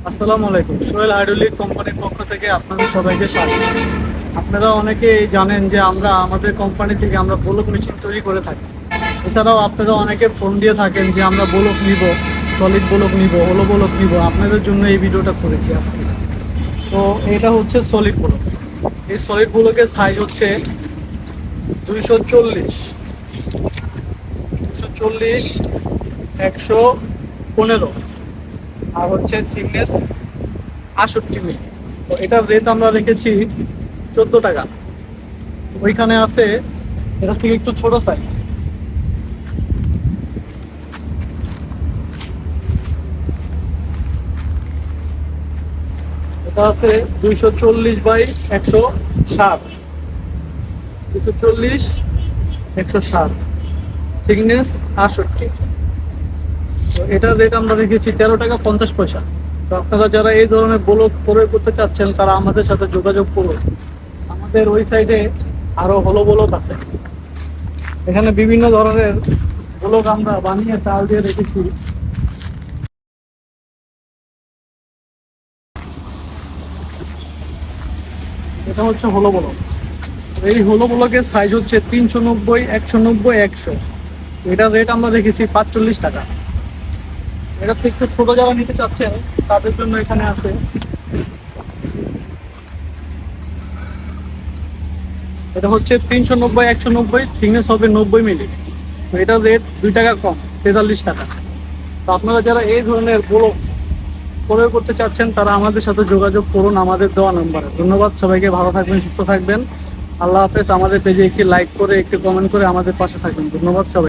আসসালামু আলাইকুম। সোহেল হাইড্রোলিক কোম্পানির পক্ষ থেকে আপনাদের সবাইকে স্বাগত। আপনারা অনেকেই জানেন যে আমরা আমাদের কোম্পানি থেকে আমরা ব্লক মেশিন তৈরি করে থাকি। এছাড়াও আপনারা অনেকে ফোন দিয়ে থাকেন যে আমরা ব্লক নিব, সলিড ব্লক নিব, হলো ব্লক নিব। আপনাদের জন্য এই ভিডিওটা করেছি আজকে। তো এটা হচ্ছে সলিড ব্লক। এই সলিড ব্লকের সাইজ হচ্ছে 240, 240, 115, আর হচ্ছে থিকনেস 68 মিলি। তো এটার রেট আমরা রেখেছি 14 টাকা। ওইখানে আছে এটা থেকে একটু ছোট সাইজ, এটা আছে 240/107, 240/107, থিকনেস 68। তো এটার রেট আমরা রেখেছি 13 টাকা 50 পয়সা। তো আপনারা যারা এই ধরনের ব্লক ক্রয় করতে চাচ্ছেন তারা আমাদের সাথে যোগাযোগ করুন। আমাদের ওই সাইডে আরো হলো ব্লক আছে। এখানে বিভিন্ন ধরনের ব্লক আমরা বানিয়ে চাল দিয়ে রেখেছি। এটা হচ্ছে হলো ব্লক। এই হলো ব্লকের সাইজ হচ্ছে 390, 190, 100। এটার রেট আমরা রেখেছি 45 টাকা। এটা থেকে একটু ছোট যারা নিতে চাচ্ছেন তাদের জন্য এখানে আছে। এটা হচ্ছে 390, 190, থিকনেস হবে 90 মিলি। তো এটার রেট 2 টাকা কম, 43 টাকা। তো আপনারা যারা এই ধরনের ব্লক ক্রয় করতে চাচ্ছেন তারা আমাদের সাথে যোগাযোগ করুন আমাদের দেওয়া নম্বরে। ধন্যবাদ সবাইকে, ভালো থাকবেন, সুস্থ থাকবেন। আল্লাহ হাফেজ। আমাদের পেজে একটি লাইক করে একটি কমেন্ট করে আমাদের পাশে থাকবেন। ধন্যবাদ সবাই।